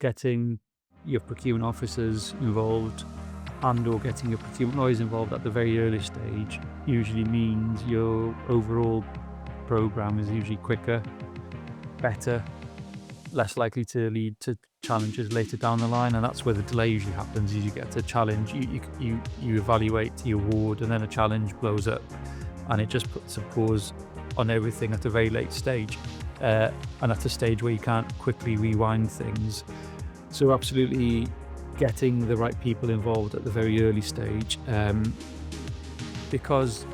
getting your procurement officers involved and/or getting your procurement lawyers involved at the very early stage usually means your overall program is usually quicker, better, less likely to lead to challenges later down the line, and that's where the delay usually happens. Is you get to challenge, you evaluate, you award, and then a challenge blows up, and it just puts a pause on everything at a very late stage, and at a stage where you can't quickly rewind things. So absolutely getting the right people involved at the very early stage, because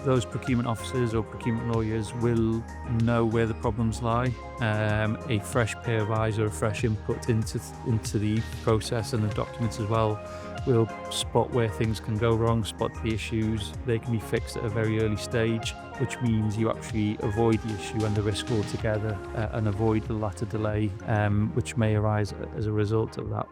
those procurement officers or procurement lawyers will know where the problems lie. A fresh pair of eyes or a fresh input into the process and the documents as well will spot where things can go wrong, spot the issues. They can be fixed at a very early stage, which means you actually avoid the issue and the risk altogether, and avoid the latter delay, which may arise as a result of that.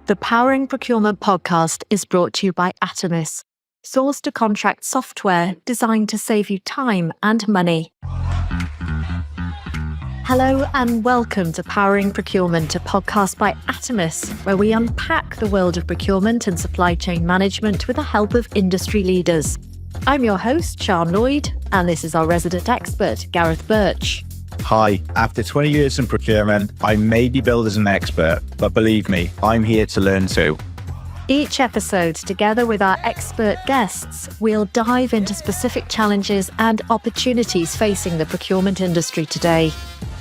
The Powering Procurement podcast is brought to you by Atomis, source to contract software designed to save you time and money. Hello and welcome to Powering Procurement, a podcast by Atomis, where we unpack the world of procurement and supply chain management with the help of industry leaders. I'm your host, Sian Lloyd, and this is our resident expert, Gareth Birch. Hi, after 20 years in procurement, I may be billed as an expert, but believe me, I'm here to learn too. Each episode, together with our expert guests, we'll dive into specific challenges and opportunities facing the procurement industry today.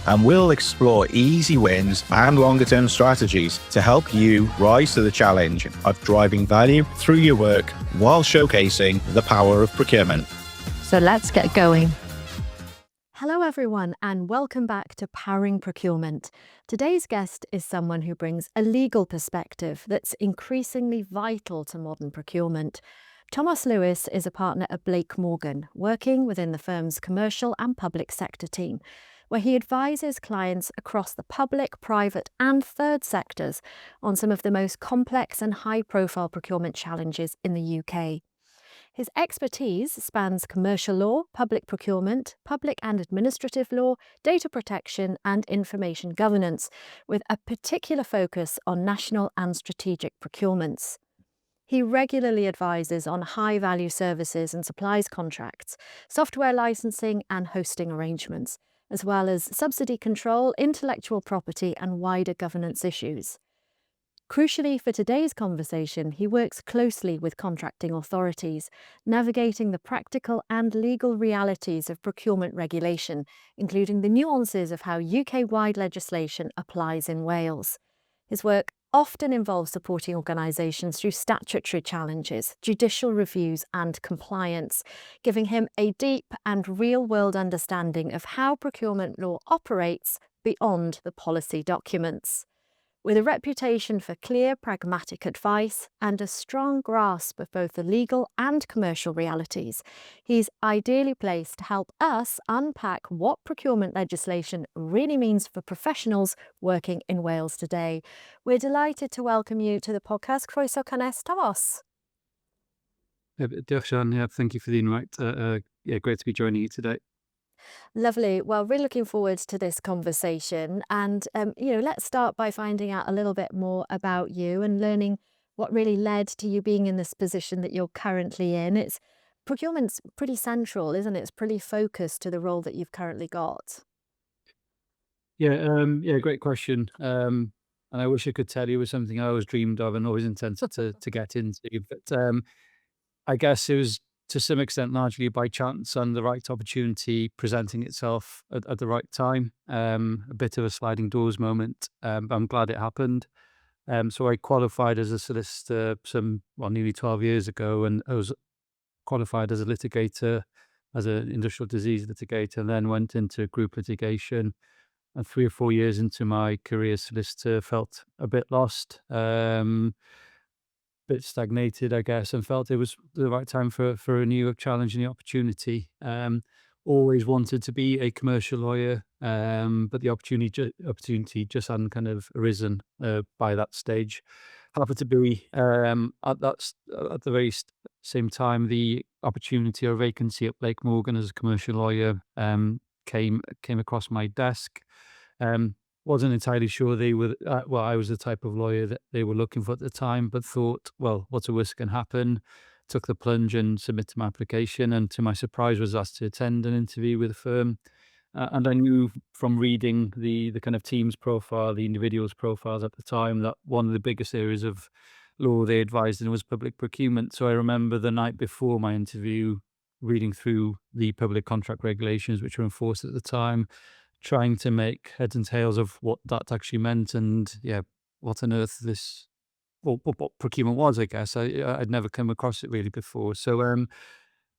And we'll explore easy wins and longer-term strategies to help you rise to the challenge of driving value through your work while showcasing the power of procurement. So let's get going. Hello everyone and welcome back to Powering Procurement. Today's guest is someone who brings a legal perspective that's increasingly vital to modern procurement. Tomos Lewis is a partner at Blake Morgan, working within the firm's commercial and public sector team, where he advises clients across the public, private and third sectors on some of the most complex and high-profile procurement challenges in the UK. His expertise spans commercial law, public procurement, public and administrative law, data protection and information governance, with a particular focus on national and strategic procurements. He regularly advises on high-value services and supplies contracts, software licensing and hosting arrangements, as well as subsidy control, intellectual property and wider governance issues. Crucially for today's conversation, he works closely with contracting authorities, navigating the practical and legal realities of procurement regulation, including the nuances of how UK-wide legislation applies in Wales. His work often involves supporting organisations through statutory challenges, judicial reviews and compliance, giving him a deep and real-world understanding of how procurement law operates beyond the policy documents. With a reputation for clear, pragmatic advice and a strong grasp of both the legal and commercial realities, he's ideally placed to help us unpack what procurement legislation really means for professionals working in Wales today. We're delighted to welcome you to the podcast. Croeso cynnes, Tomos. Diolch, Sian. Thank you for the invite. Great to be joining you today. Lovely. Well, really looking forward to this conversation. And, let's start by finding out a little bit more about you and learning what really led to you being in this position that you're currently in. Procurement's pretty central, isn't it? It's pretty focused to the role that you've currently got. Great question. And I wish I could tell you it was something I always dreamed of and always intended to get into. But I guess it was to some extent largely by chance and the right opportunity presenting itself at the right time. A bit of a sliding doors moment, but I'm glad it happened. So I qualified as a solicitor nearly 12 years ago, and I was qualified as a litigator, as an industrial disease litigator, and then went into group litigation. And 3 or 4 years into my career as solicitor, felt a bit lost, bit stagnated, I guess, and felt it was the right time for a new challenge and the opportunity. Always wanted to be a commercial lawyer, but the opportunity just hadn't kind of arisen by that stage. Happened to be at the very same time the opportunity or vacancy at Blake Morgan as a commercial lawyer came across my desk. wasn't entirely sure they were, well, I was the type of lawyer that they were looking for at the time, but thought, well, what's the worst can happen? Took the plunge and submitted my application, and to my surprise was asked to attend an interview with the firm. And I knew from reading the kind of team's profile, the individual's profiles at the time, that one of the biggest areas of law they advised in was public procurement. So I remember the night before my interview reading through the public contract regulations, which were enforced at the time, trying to make heads and tails of what that actually meant, and yeah, what on earth this, well, what procurement was, I guess. I'd never come across it really before. So I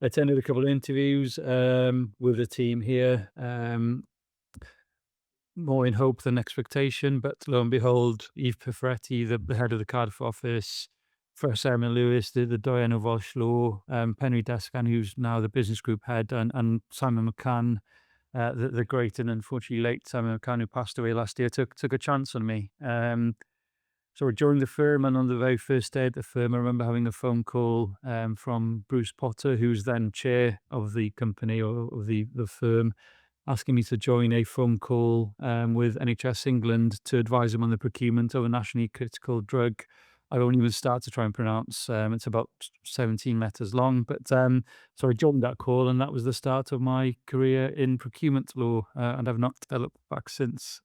attended a couple of interviews with the team here, more in hope than expectation. But lo and behold, Yves Piferetti, the head of the Cardiff office, first Tomos Lewis, the doyen of Welsh law, Penry Descan, who's now the business group head, and Simon McCann, the great and unfortunately late Simon McCann, who passed away last year, took a chance on me. So I joined the firm, and on the very first day at the firm, I remember having a phone call from Bruce Potter, who's then chair of the company, or of the firm, asking me to join a phone call with NHS England to advise them on the procurement of a nationally critical drug. I won't even start to try and pronounce. It's about 17 letters long. But so I joined that call, and that was the start of my career in procurement law, and I've not looked back since.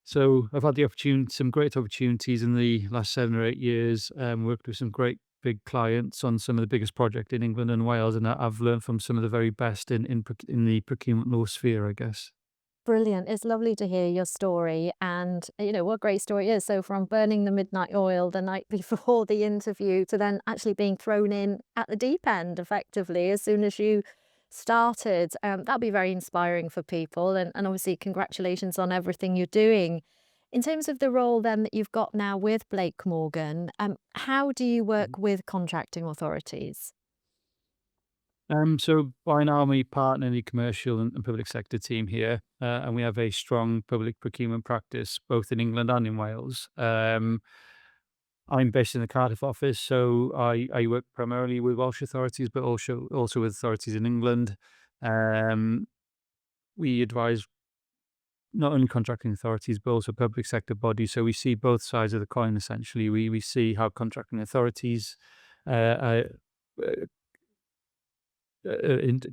So I've had the opportunity, some great opportunities in the last 7 or 8 years. Worked with some great big clients on some of the biggest projects in England and Wales, and I've learned from some of the very best in the procurement law sphere, I guess. Brilliant. It's lovely to hear your story, and what a great story it is. So from burning the midnight oil the night before the interview to then actually being thrown in at the deep end effectively as soon as you started. That'll be very inspiring for people, and obviously congratulations on everything you're doing. In terms of the role then that you've got now with Blake Morgan, how do you work with contracting authorities? So by now I'm a partner in the commercial and public sector team here, and we have a strong public procurement practice both in England and in Wales. I'm based in the Cardiff office, so I work primarily with Welsh authorities, but also with authorities in England. Um, we advise not only contracting authorities, but also public sector bodies. So we see both sides of the coin, essentially. We see how contracting authorities uh,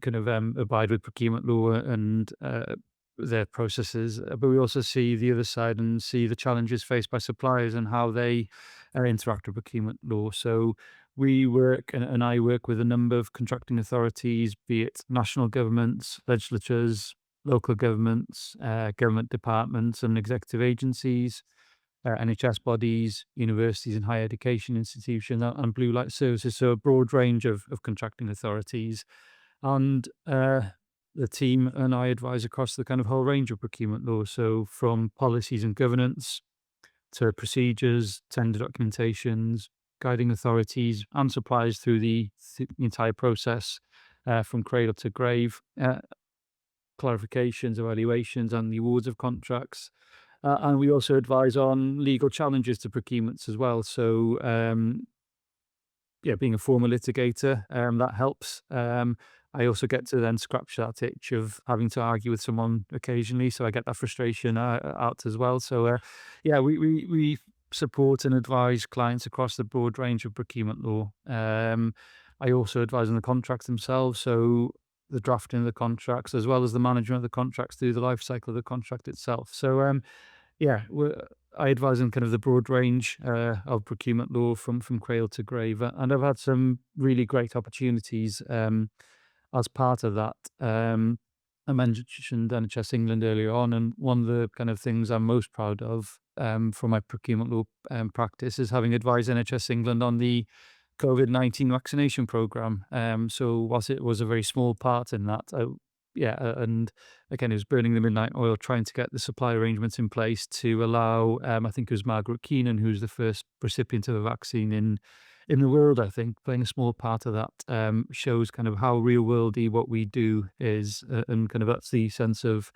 kind of abide with procurement law and their processes, but we also see the other side and see the challenges faced by suppliers and how they interact with procurement law. So we work, and I work with a number of contracting authorities, be it national governments, legislatures, local governments, government departments and executive agencies, NHS bodies, universities and higher education institutions, and blue light services. So a broad range of contracting authorities. And the team and I advise across the kind of whole range of procurement law. So from policies and governance to procedures, tender documentations, guiding authorities and suppliers through the entire process, from cradle to grave, clarifications, evaluations and the awards of contracts. And we also advise on legal challenges to procurements as well. So yeah, being a former litigator, that helps. I also get to then scratch that itch of having to argue with someone occasionally, so I get that frustration out as well. So yeah, we support and advise clients across the broad range of procurement law. I also advise on the contracts themselves, so the drafting of the contracts as well as the management of the contracts through the life cycle of the contract itself. So yeah, I advise on kind of the broad range of procurement law from cradle to grave, and I've had some really great opportunities as part of that. I mentioned NHS England earlier on, and one of the kind of things I'm most proud of from my procurement law practice is having advised NHS England on the COVID-19 vaccination programme. So whilst it was a very small part in that, yeah, and again, it was burning the midnight oil, trying to get the supply arrangements in place to allow, I think it was Margaret Keenan, who's the first recipient of a vaccine in the world, I think, playing a small part of that, shows kind of how real worldy what we do is, and kind of that's the sense of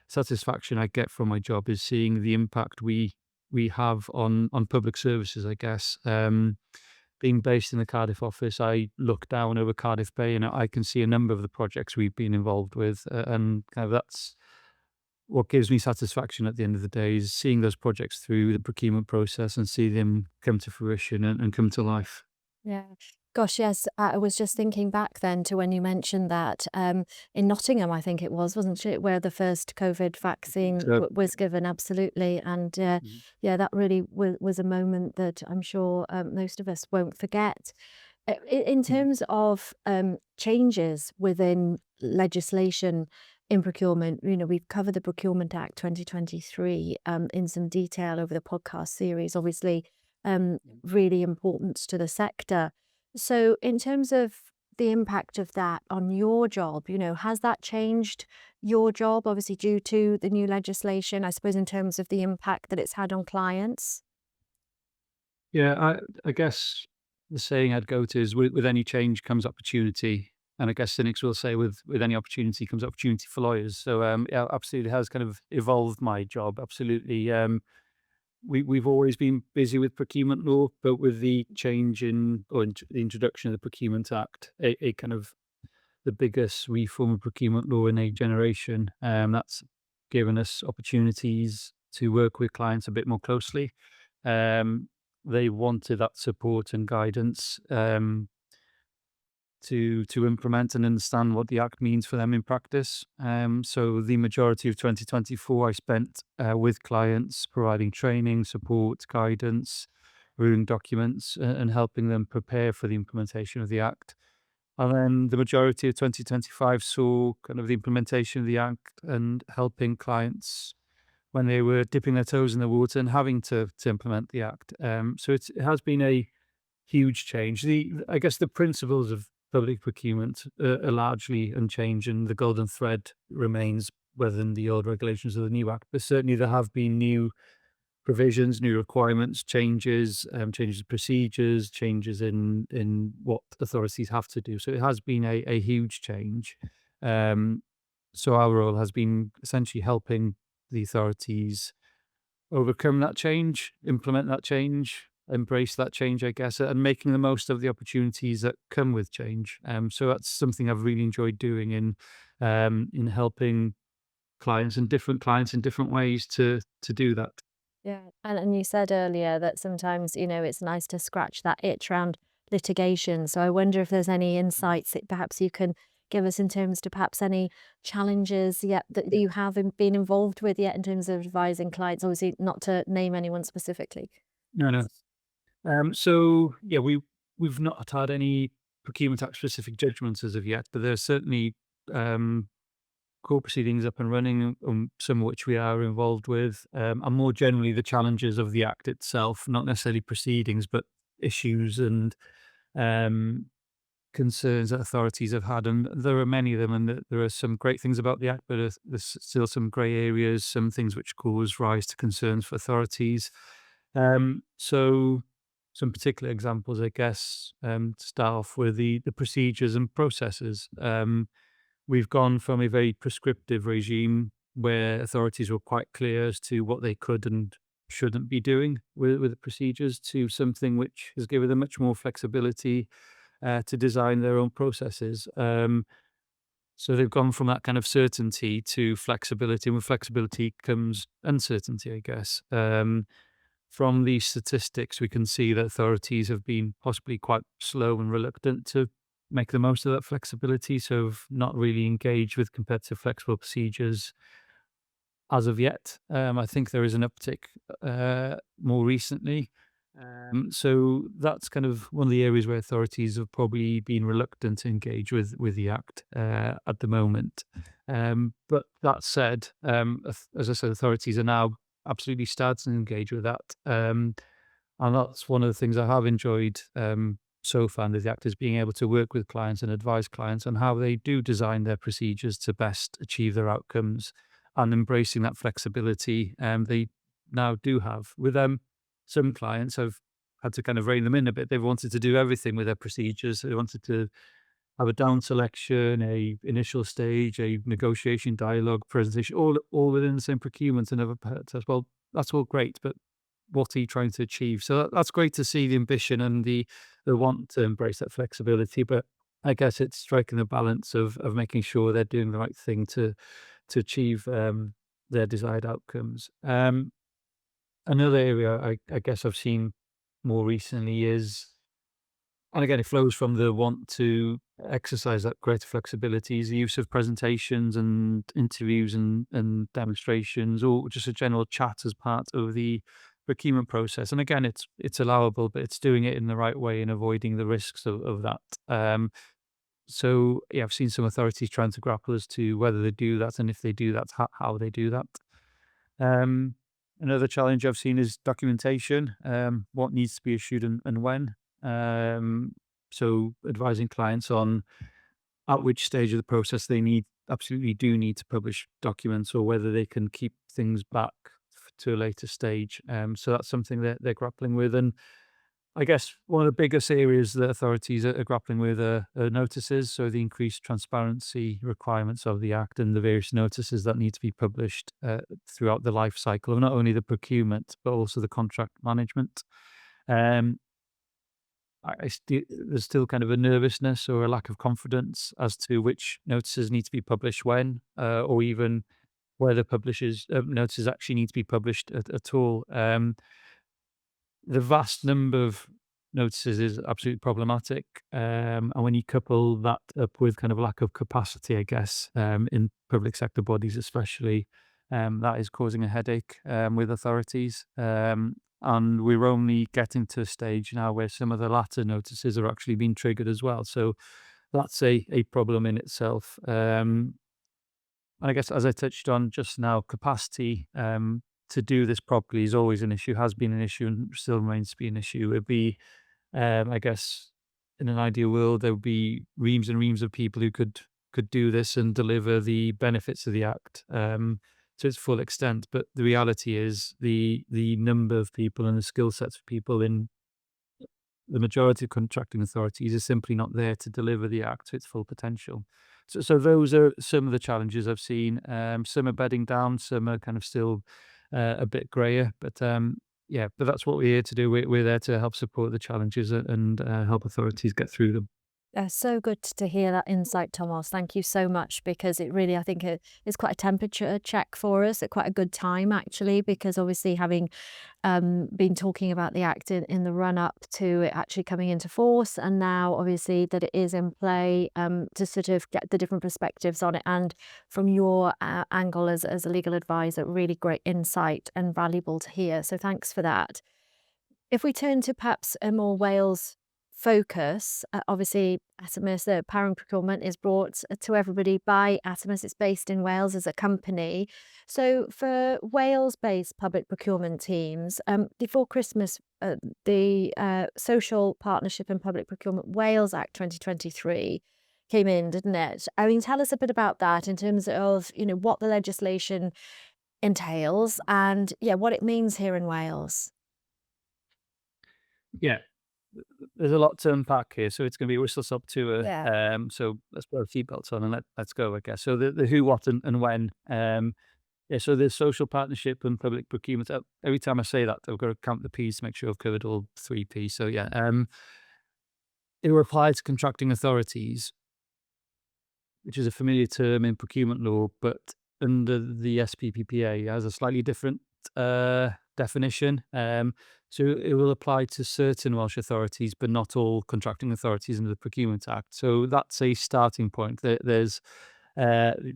satisfaction I get from my job, is seeing the impact we have on public services, I guess. Being based in the Cardiff office, I look down over Cardiff Bay and I can see a number of the projects we've been involved with, and kind of that's what gives me satisfaction at the end of the day is seeing those projects through the procurement process and see them come to fruition and come to life. Yeah. Gosh, yes. I was just thinking back then to when you mentioned that in Nottingham, I think it was, wasn't it, where the first COVID vaccine So, was given, absolutely. And Mhm. yeah, that really was a moment that I'm sure most of us won't forget. In Mhm. terms of changes within legislation in procurement, we've covered the Procurement Act 2023 in some detail over the podcast series, obviously, really important to the sector. So, in terms of the impact of that on your job, has that changed your job, obviously, due to the new legislation, I suppose, in terms of the impact that it's had on clients? Yeah, I guess the saying I'd go to is with any change comes opportunity. And I guess cynics will say with any opportunity comes opportunity for lawyers. So yeah, absolutely has kind of evolved my job. Absolutely. We've always been busy with procurement law, but with the change in or the introduction of the Procurement Act, a kind of the biggest reform of procurement law in a generation. That's given us opportunities to work with clients a bit more closely. Um, they wanted that support and guidance to implement and understand what the act means for them in practice. So the majority of 2024 I spent with clients, providing training, support, guidance, reviewing documents, and helping them prepare for the implementation of the act. And then the majority of 2025 saw kind of the implementation of the act and helping clients when they were dipping their toes in the water and having to implement the act. So it has been a huge change. I guess the principles of public procurement are largely unchanged, and the golden thread remains within the old regulations of the new act. But certainly there have been new provisions, new requirements, changes in procedures, changes in what authorities have to do. So it has been a huge change. Um, so our role has been essentially helping the authorities overcome that change, implement that change, embrace that change, I guess, and making the most of the opportunities that come with change. So that's something I've really enjoyed doing in helping clients in different ways to do that. Yeah. And you said earlier that sometimes, it's nice to scratch that itch around litigation. So I wonder if there's any insights that perhaps you can give us in terms to perhaps any challenges yet that you have been involved with yet in terms of advising clients, obviously not to name anyone specifically. No, no. So yeah, we've not had any procurement act specific judgments as of yet, but there's certainly um, court proceedings up and running, some of which we are involved with, and more generally the challenges of the act itself, not necessarily proceedings, but issues and um, concerns that authorities have had, and there are many of them, and there are some great things about the act, but there's still some grey areas, some things which cause rise to concerns for authorities. So some particular examples, I guess, to start off with the procedures and processes. We've gone from a very prescriptive regime where authorities were quite clear as to what they could and shouldn't be doing with the procedures to something which has given them much more flexibility to design their own processes. So they've gone from that kind of certainty to flexibility, and with flexibility comes uncertainty, I guess. From the statistics, we can see that authorities have been possibly quite slow and reluctant to make the most of that flexibility, so have not really engaged with competitive flexible procedures as of yet. I think there is an uptick more recently. So that's kind of one of the areas where authorities have probably been reluctant to engage with the Act at the moment. But that said, as I said, authorities are now absolutely starting to engage with that. And that's one of the things I have enjoyed so far with the Act is being able to work with clients and advise clients on how they do design their procedures to best achieve their outcomes and embracing that flexibility they now do have. With some clients, I've had to kind of rein them in a bit. They've wanted to do everything with their procedures. They wanted to have a down selection, a initial stage, a negotiation, dialogue, presentation, all within the same procurement. And I've had to, well, that's all great, but what are you trying to achieve? So that's great to see the ambition and the want to embrace that flexibility. But I guess it's striking the balance of making sure they're doing the right thing to achieve their desired outcomes. Another area I guess I've seen more recently is, and again, it flows from the want to exercise that greater flexibility, is the use of presentations and interviews and demonstrations, or just a general chat as part of the procurement process. And again, it's allowable, but it's doing it in the right way and avoiding the risks of that. So yeah, I've seen some authorities trying to grapple as to whether they do that, and if they do that, how they do that. Um, Another challenge I've seen is documentation, what needs to be issued and when. Um, so advising clients on at which stage of the process they absolutely do need to publish documents, or whether they can keep things back to a later stage. So that's something that they're grappling with. And I guess one of the biggest areas that authorities are grappling with are notices. So the increased transparency requirements of the Act and the various notices that need to be published throughout the life cycle of not only the procurement, but also the contract management. Um, there's still kind of a nervousness or a lack of confidence as to which notices need to be published when, or even whether publishers' notices actually need to be published at all. The vast number of notices is absolutely problematic. And when you couple that up with kind of lack of capacity, I guess, in public sector bodies especially, that is causing a headache with authorities. And we're only getting to a stage now where some of the latter notices are actually being triggered as well. So that's a problem in itself. And I guess, as I touched on just now, capacity to do this properly is always an issue, has been an issue, and still remains to be an issue. It'd be, I guess, in an ideal world, there would be reams and reams of people who could do this and deliver the benefits of the Act to its full extent. But the reality is the number of people and the skill sets of people in the majority of contracting authorities is simply not there to deliver the Act to its full potential. So those are some of the challenges I've seen. Some are bedding down, some are kind of still a bit grayer. But yeah, but that's what we're here to do. We're there to help support the challenges and help authorities get through them. So good to hear that insight, Tomos. Thank you so much, because it really, I think it is quite a temperature check for us at quite a good time, actually, because obviously having been talking about the Act in the run up to it actually coming into force, and now obviously that it is in play, to sort of get the different perspectives on it. And from your angle as a legal advisor, really great insight and valuable to hear. So thanks for that. If we turn to perhaps a more Wales focus, obviously Atomus, the Powering Procurement, is brought to everybody by Atomus. It's based in Wales as a company. So for Wales-based public procurement teams, before Christmas, the Social Partnership and Public Procurement Wales Act 2023 came in, didn't it? I mean, tell us a bit about that in terms of, what the legislation entails and, what it means here in Wales. Yeah, there's a lot to unpack here, so it's going to be a whistle stop tour. Yeah. So let's put our seatbelts on and let's go, I guess. So the who, what, and when. Yeah, so the social partnership and public procurement. Every time I say that, I've got to count the P's to make sure I've covered all 3 P's. So yeah, it will apply to contracting authorities, which is a familiar term in procurement law, but under the SPPPA, it has a slightly different definition. So it will apply to certain Welsh authorities, but not all contracting authorities under the Procurement Act. So that's a starting point. There's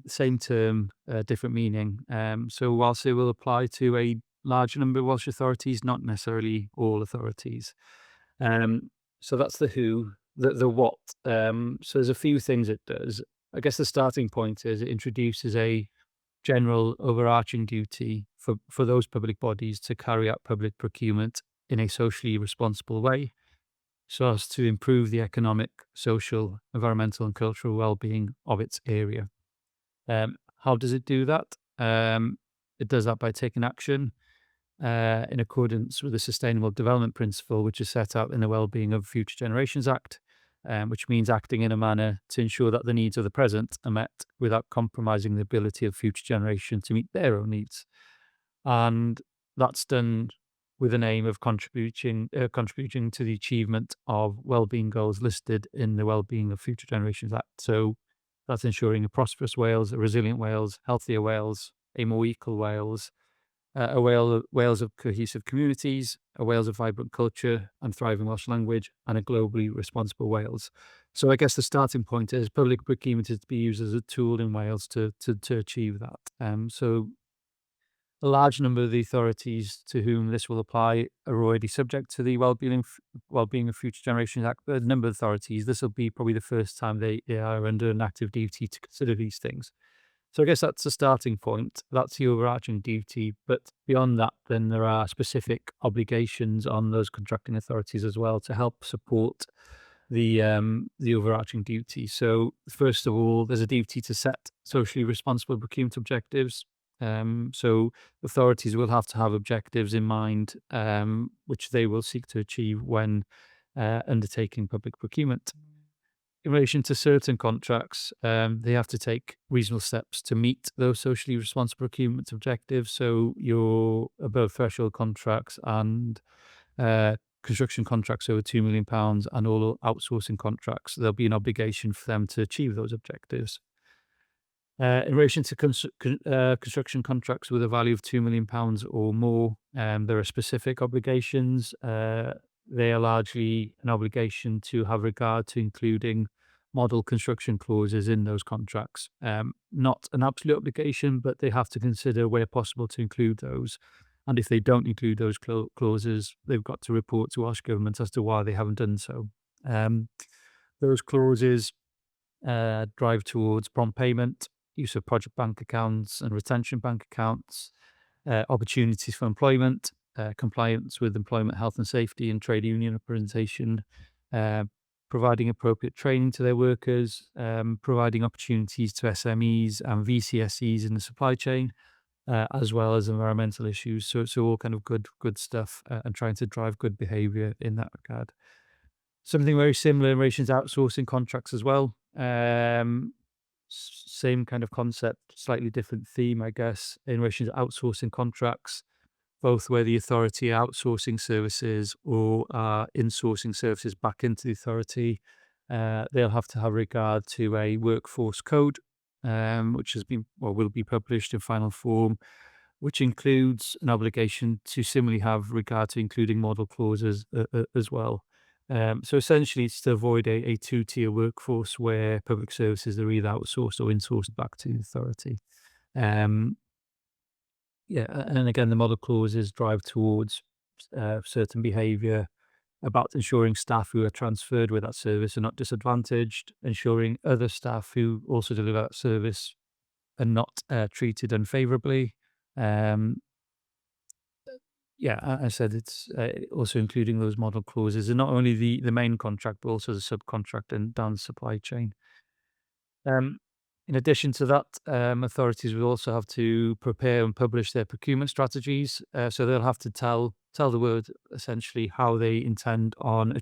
same term, different meaning. So whilst it will apply to a large number of Welsh authorities, not necessarily all authorities. So that's the who. The what. So there's a few things it does. I guess the starting point is it introduces a general overarching duty for those public bodies to carry out public procurement in a socially responsible way, so as to improve the economic, social, environmental and cultural well-being of its area. How does it do that? It does that by taking action in accordance with the Sustainable Development Principle, which is set out in the Wellbeing of Future Generations Act, which means acting in a manner to ensure that the needs of the present are met without compromising the ability of future generations to meet their own needs. And that's done with an aim of contributing to the achievement of wellbeing goals listed in the Wellbeing of Future Generations Act. So that's ensuring a prosperous Wales, a resilient Wales, healthier Wales, a more equal Wales, Wales of cohesive communities, a Wales of vibrant culture and thriving Welsh language, and a globally responsible Wales. So I guess the starting point is public procurement is to be used as a tool in Wales to achieve that. So a large number of the authorities to whom this will apply are already subject to the Wellbeing of Future Generations Act. But a number of authorities, this will be probably the first time they are under an active duty to consider these things. So I guess that's the starting point. That's the overarching duty. But beyond that, then there are specific obligations on those contracting authorities as well to help support the overarching duty. So first of all, there's a duty to set socially responsible procurement objectives. So authorities will have to have objectives in mind, which they will seek to achieve when undertaking public procurement. In relation to certain contracts, they have to take reasonable steps to meet those socially responsible procurement objectives. So your above threshold contracts and construction contracts over £2 million and all outsourcing contracts, there'll be an obligation for them to achieve those objectives. In relation to construction contracts with a value of £2 million or more, there are specific obligations. They are largely an obligation to have regard to including model construction clauses in those contracts. Not an absolute obligation, but they have to consider where possible to include those. And if they don't include those clauses, they've got to report to Welsh Government as to why they haven't done so. Those clauses drive towards prompt payment, use of project bank accounts and retention bank accounts, opportunities for employment, compliance with employment health and safety and trade union representation, providing appropriate training to their workers, providing opportunities to SMEs and VCSEs in the supply chain, as well as environmental issues. So all kind of good stuff, and trying to drive good behaviour in that regard. Something very similar in relation to outsourcing contracts as well. Same kind of concept, slightly different theme, I guess, in relation to outsourcing contracts, both where the authority are outsourcing services or are insourcing services back into the authority. They'll have to have regard to a workforce code, which has been or will be published in final form, which includes an obligation to similarly have regard to including model clauses as well. So essentially, it's to avoid a two-tier workforce where public services are either outsourced or insourced back to the authority. And again, the model clauses drive towards certain behaviour about ensuring staff who are transferred with that service are not disadvantaged, ensuring other staff who also deliver that service are not treated unfavourably. I said it's also including those model clauses, and not only the main contract, but also the subcontract and down the supply chain. In addition to that, authorities will also have to prepare and publish their procurement strategies. So they'll have to tell the world essentially how they intend on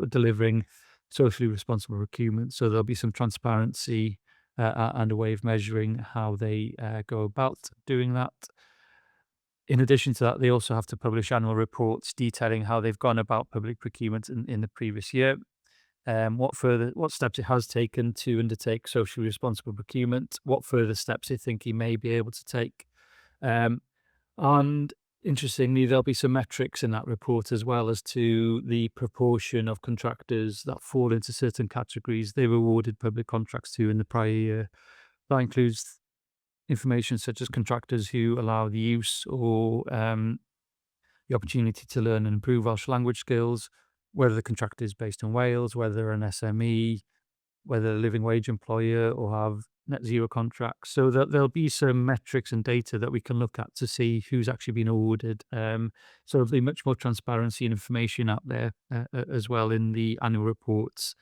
delivering socially responsible procurement. So there'll be some transparency and a way of measuring how they go about doing that. In addition to that, they also have to publish annual reports detailing how they've gone about public procurement in the previous year, what steps it has taken to undertake socially responsible procurement, what further steps they think he may be able to take. And interestingly, there'll be some metrics in that report as well as to the proportion of contractors that fall into certain categories they've awarded public contracts to in the prior year. That includes information such as contractors who allow the use or the opportunity to learn and improve Welsh language skills, whether the contractor is based in Wales, whether they're an SME, whether they're a living wage employer or have net zero contracts. So that there'll be some metrics and data that we can look at to see who's actually been awarded. So there'll be much more transparency and information out there as well in the annual reports,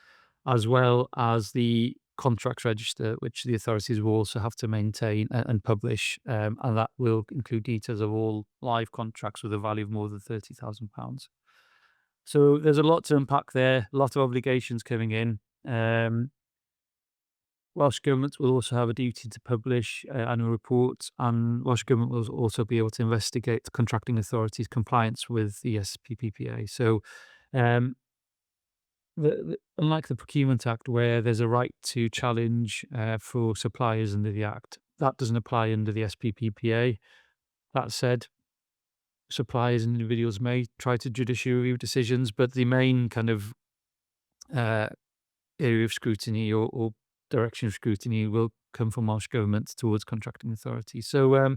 as well as the contracts register, which the authorities will also have to maintain and publish, and that will include details of all live contracts with a value of more than £30,000. So there's a lot to unpack there, a lot of obligations coming in. Welsh Government will also have a duty to publish annual reports, and Welsh Government will also be able to investigate contracting authorities' compliance with the SPPPA. So unlike the Procurement Act, where there's a right to challenge for suppliers under the Act, that doesn't apply under the SPPPA. That said, suppliers and individuals may try to judicially review decisions, but the main kind of uh, area of scrutiny or direction of scrutiny will come from Welsh Government towards contracting authorities. So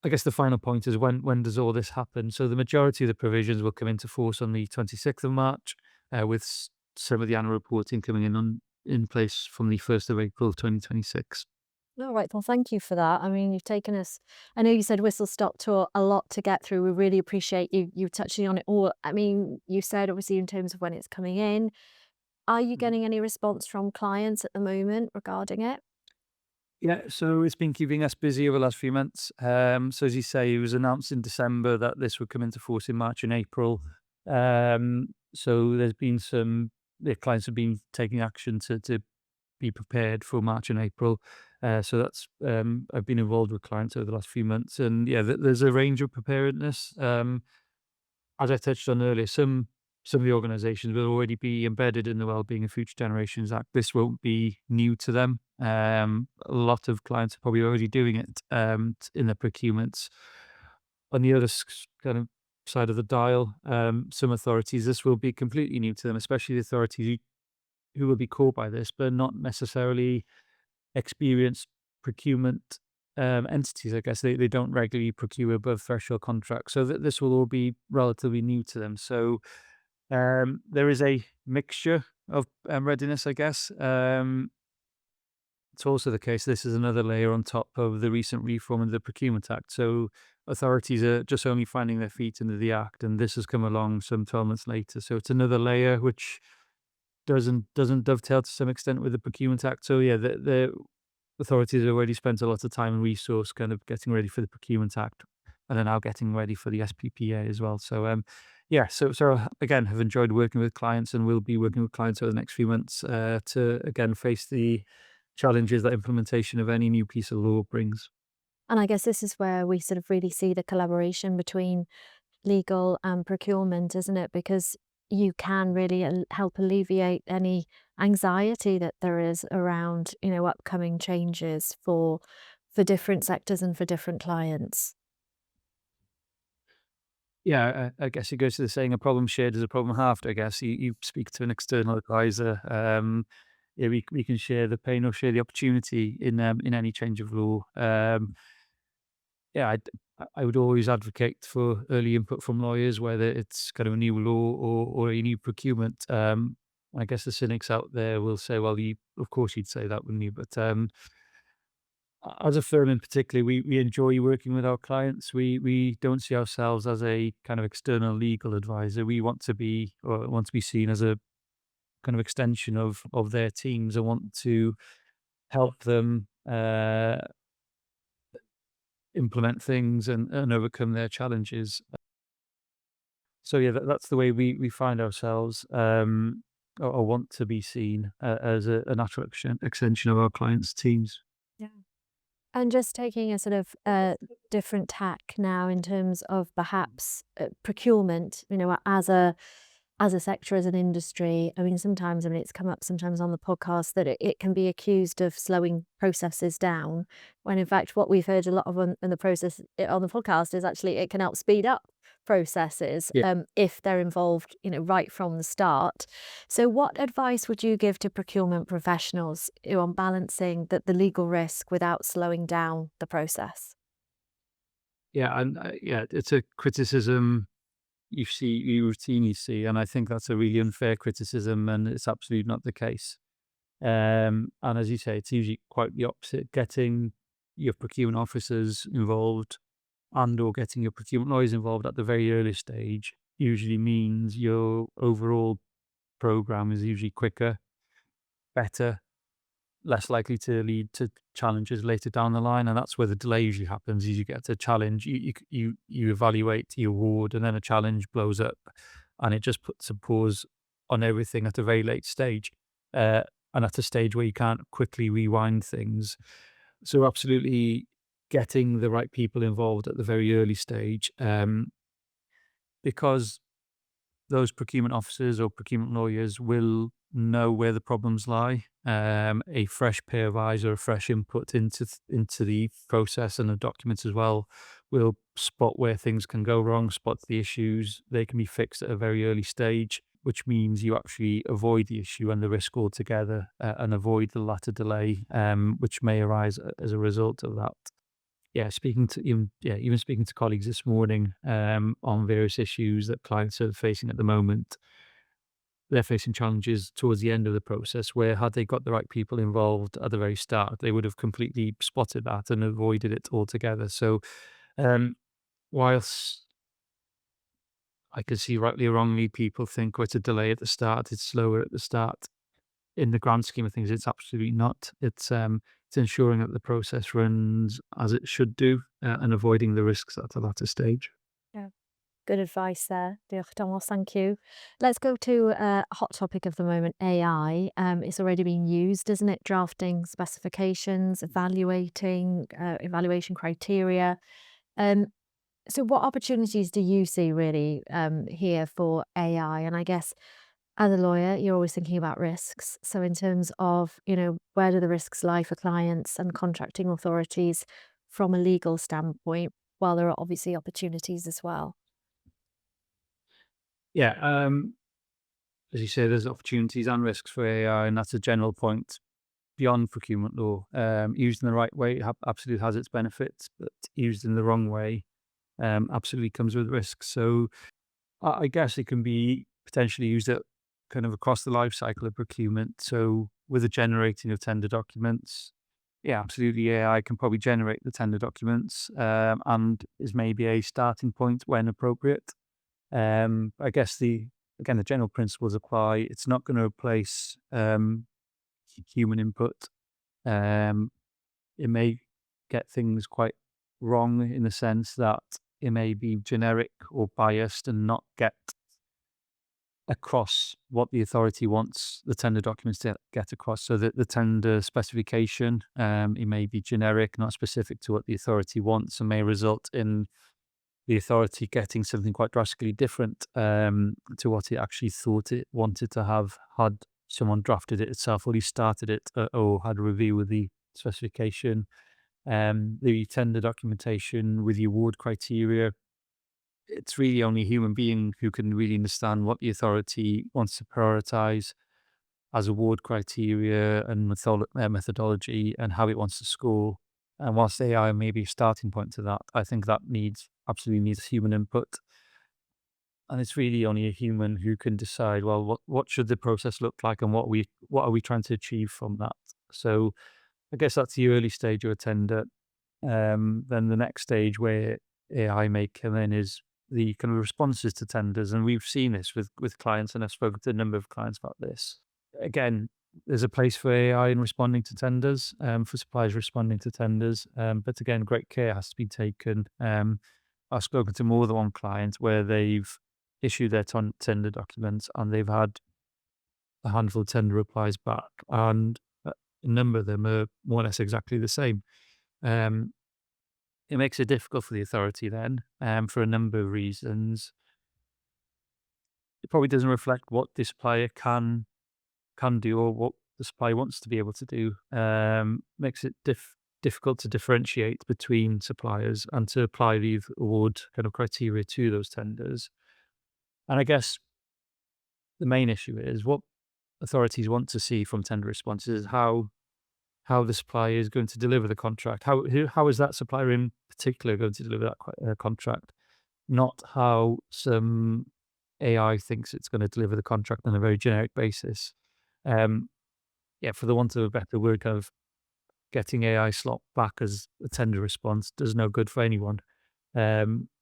I guess the final point is when does all this happen? So the majority of the provisions will come into force on the 26th of March, with some of the annual reporting coming in place from the 1st of April 2026. All right, well, thank you for that. I mean, you've taken us, I know you said whistle stop tour, a lot to get through. We really appreciate you touching on it all. I mean, you said obviously in terms of when it's coming in. Are you getting any response from clients at the moment regarding it? Yeah, so it's been keeping us busy over the last few months. So as you say, it was announced in December that this would come into force in March and April. So there's been the clients have been taking action to be prepared for March and April. So that's I've been involved with clients over the last few months, and yeah, there's a range of preparedness. As I touched on earlier, some of the organisations will already be embedded in the Wellbeing of Future Generations Act. This won't be new to them. A lot of clients are probably already doing it in their procurements. On the other kind of side of the dial, some authorities, this will be completely new to them, especially the authorities who will be caught by this, but not necessarily experienced procurement entities. I guess they don't regularly procure above threshold contracts, so that this will all be relatively new to them. So there is a mixture of readiness, I guess. It's also the case this is another layer on top of the recent reform of the Procurement Act. So authorities are just only finding their feet into the act, and this has come along some 12 months later. So it's another layer which doesn't dovetail to some extent with the Procurement Act. So yeah, the authorities have already spent a lot of time and resource kind of getting ready for the Procurement Act, and are now getting ready for the SPPA as well. So yeah, so again, have enjoyed working with clients, and will be working with clients over the next few months to again face the challenges that implementation of any new piece of law brings. And I guess this is where we sort of really see the collaboration between legal and procurement, isn't it? Because you can really help alleviate any anxiety that there is around, upcoming changes for different sectors and for different clients. Yeah, I guess it goes to the saying, a problem shared is a problem halved. I guess you speak to an external advisor. Yeah, we can share the pain or share the opportunity in any change of law. Yeah, I would always advocate for early input from lawyers, whether it's kind of a new law or a new procurement. I guess the cynics out there will say, well, of course you'd say that, wouldn't you? But as a firm in particular, we enjoy working with our clients. We don't see ourselves as a kind of external legal advisor. We want to be seen as a kind of extension of their teams, and want to help them implement things and overcome their challenges. So yeah, that's the way we find ourselves, or want to be seen as a natural extension of our clients' teams. Yeah. And just taking a sort of different tack now in terms of perhaps procurement, as a sector, as an industry. I mean, sometimes, it's come up sometimes on the podcast that it can be accused of slowing processes down, when in fact what we've heard a lot of in the process on the podcast is actually it can help speed up processes Yeah. if they're involved, right from the start. So what advice would you give to procurement professionals on balancing the legal risk without slowing down the process? Yeah, and yeah, it's a criticism you routinely see, and I think that's a really unfair criticism, and it's absolutely not the case. And as you say, it's usually quite the opposite. Getting your procurement officers involved and/or getting your procurement lawyers involved at the very early stage usually means your overall program is usually quicker, better, less likely to lead to challenges later down the line. And that's where the delay usually happens. Is you get to challenge, you evaluate, you award, and then a challenge blows up, and it just puts a pause on everything at a very late stage, and at a stage where you can't quickly rewind things. So absolutely getting the right people involved at the very early stage, because those procurement officers or procurement lawyers will know where the problems lie. A fresh pair of eyes or a fresh input into the process and the documents as well will spot where things can go wrong, spot the issues. They can be fixed at a very early stage, which means you actually avoid the issue and the risk altogether, and avoid the latter delay, which may arise as a result of that. Yeah, even speaking to colleagues this morning, on various issues that clients are facing at the moment, they're facing challenges towards the end of the process where, had they got the right people involved at the very start, they would have completely spotted that and avoided it altogether. So, um, whilst I can see, rightly or wrongly, people think, oh, it's a delay at the start, it's slower at the start. In the grand scheme of things, it's absolutely not. It's ensuring that the process runs as it should do, and avoiding the risks at the latter stage. Yeah. Good advice there. Diolch, Tomos. Thank you. Let's go to a hot topic of the moment, AI. It's already being used, isn't it? Drafting specifications, evaluation criteria. Um, so what opportunities do you see really here for AI? And I guess as a lawyer, you're always thinking about risks. So in terms of, where do the risks lie for clients and contracting authorities from a legal standpoint, while there are obviously opportunities as well? Yeah, as you say, there's opportunities and risks for AI, and that's a general point beyond procurement law. Used in the right way, absolutely has its benefits, but used in the wrong way, absolutely comes with risks. So I guess it can be potentially used at kind of across the life cycle of procurement. So with the generating of tender documents, yeah, absolutely, AI can probably generate the tender documents, and is maybe a starting point when appropriate. I guess the general principles apply. It's not going to replace human input. Um, it may get things quite wrong in the sense that it may be generic or biased and not get across what the authority wants the tender documents to get across. So that the tender specification, it may be generic, not specific to what the authority wants, and may result in the authority getting something quite drastically different, to what it actually thought it wanted to have, had someone drafted it itself, or at least started it, or had a review with the specification. The tender documentation with the award criteria, it's really only a human being who can really understand what the authority wants to prioritize as award criteria and methodology, and how it wants to score. And whilst AI may be a starting point to that, I think that absolutely needs human input. And it's really only a human who can decide, well, what should the process look like, and what are we trying to achieve from that. So I guess that's the early stage of a tender. Then the next stage where AI may come in is the kind of responses to tenders. And we've seen this with clients, and I've spoken to a number of clients about this. Again, there's a place for AI in responding to tenders, for suppliers responding to tenders. But again, great care has to be taken. I've spoken to more than one client where they've issued their tender documents, and they've had a handful of tender replies back, and a number of them are more or less exactly the same. Um, it makes it difficult for the authority then, for a number of reasons. It probably doesn't reflect what the supplier can do, or what the supplier wants to be able to do. Makes it difficult to differentiate between suppliers and to apply the award kind of criteria to those tenders. And I guess the main issue is what authorities want to see from tender responses is how the supplier is going to deliver the contract. How is that supplier in particular going to deliver that contract? Not how some AI thinks it's going to deliver the contract on a very generic basis. Yeah, for the want of a better word, kind of getting AI slot back as a tender response does no good for anyone,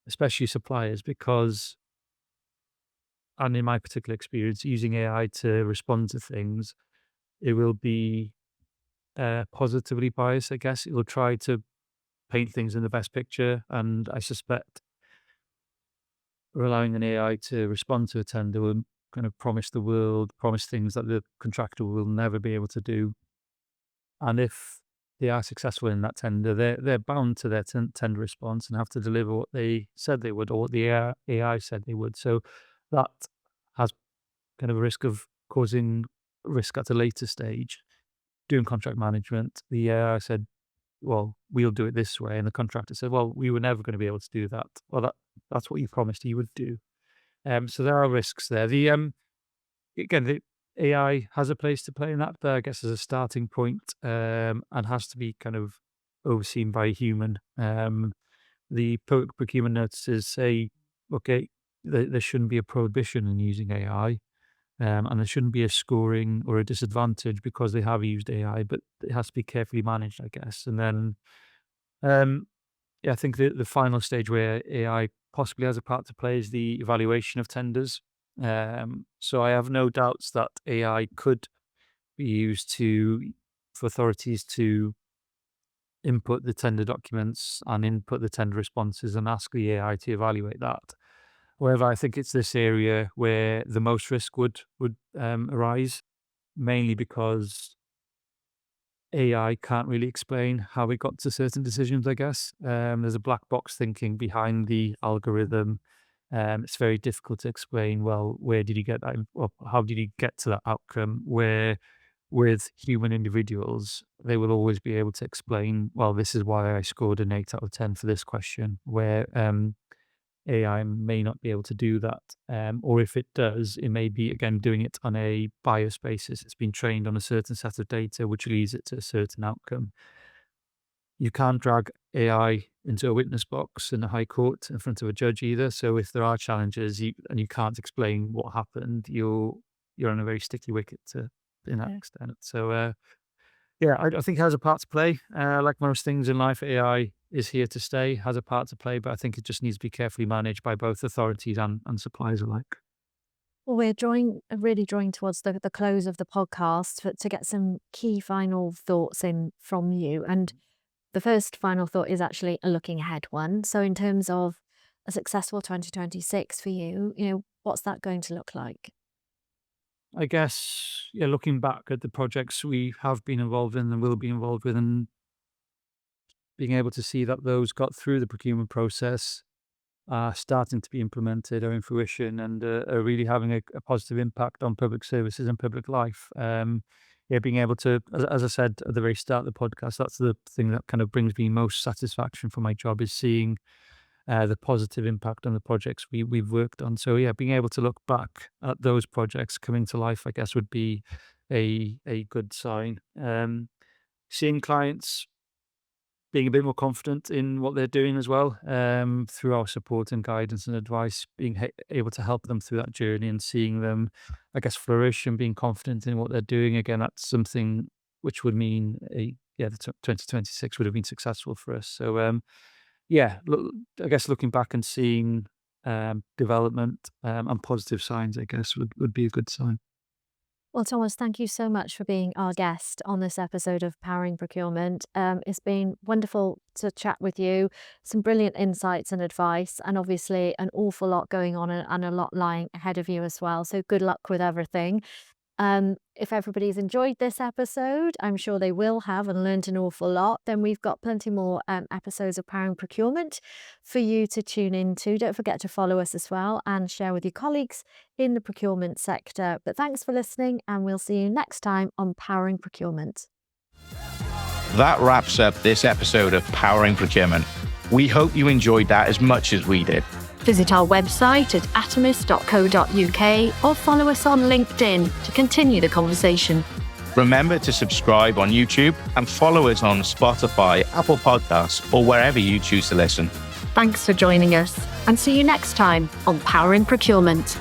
especially suppliers, because, and in my particular experience, using AI to respond to things, it will be positively biased, I guess. It will try to paint things in the best picture, and I suspect relying on AI to respond to a tender will kind of promise things that the contractor will never be able to do. And if they are successful in that tender, they're bound to their tender response and have to deliver what they said they would, or what the AI said they would. So that has kind of a risk of causing risk at a later stage. Doing contract management, the AI said, well, we'll do it this way. And the contractor said, well, we were never going to be able to do that. Well, that's what you promised you would do. So there are risks there. Again, the AI has a place to play in that, but I guess as a starting point, and has to be kind of overseen by a human. The procurement notices say, okay, there shouldn't be a prohibition in using AI. And there shouldn't be a scoring or a disadvantage because they have used AI, but it has to be carefully managed, I guess. And then, I think the final stage where AI possibly has a part to play is the evaluation of tenders. So I have no doubts that AI could be used for authorities to input the tender documents and input the tender responses and ask the AI to evaluate that. However, I think it's this area where the most risk would arise, mainly because AI can't really explain how it got to certain decisions, I guess. There's a black box thinking behind the algorithm. It's very difficult to explain, well, where did you get that? Or how did you get to that outcome? Where with human individuals, they will always be able to explain, well, this is why I scored an 8 out of 10 for this question, where AI may not be able to do that. Or if it does, it may be, again, doing it on a bias basis. It's been trained on a certain set of data, which leads it to a certain outcome. You can't drag AI into a witness box in a high court in front of a judge either. So if there are challenges and you can't explain what happened, you're on a very sticky wicket in that extent. So, I think it has a part to play. Like most things in life, AI is here to stay, has a part to play, but I think it just needs to be carefully managed by both authorities and suppliers alike. Well, we're really drawing towards the close of the podcast to get some key final thoughts in from you. And the first final thought is actually a looking ahead one. So in terms of a successful 2026 for you, what's that going to look like? I guess, looking back at the projects we have been involved in and will be involved with, and being able to see that those got through the procurement process, are starting to be implemented, are in fruition, and are really having a positive impact on public services and public life. Being able to, as I said at the very start of the podcast, that's the thing that kind of brings me most satisfaction for my job, is seeing the positive impact on the projects we've worked on. So being able to look back at those projects coming to life, I guess, would be a good sign. Seeing clients being a bit more confident in what they're doing as well, through our support and guidance and advice, being able to help them through that journey and seeing them, I guess, flourish and being confident in what they're doing. Again, that's something which would mean the 2026 would have been successful for us. So, I guess looking back and seeing development and positive signs, I guess, would be a good sign. Well, Thomas, thank you so much for being our guest on this episode of Powering Procurement. It's been wonderful to chat with you, some brilliant insights and advice, and obviously an awful lot going on and a lot lying ahead of you as well. So good luck with everything. If everybody's enjoyed this episode, I'm sure they will have, and learned an awful lot, then we've got plenty more episodes of Powering Procurement for you to tune into. Don't forget to follow us as well and share with your colleagues in the procurement sector. But thanks for listening, and we'll see you next time on Powering Procurement. That wraps up this episode of Powering Procurement. We hope you enjoyed that as much as we did. Visit our website at atomis.co.uk or follow us on LinkedIn to continue the conversation. Remember to subscribe on YouTube and follow us on Spotify, Apple Podcasts, or wherever you choose to listen. Thanks for joining us, and see you next time on Powering Procurement.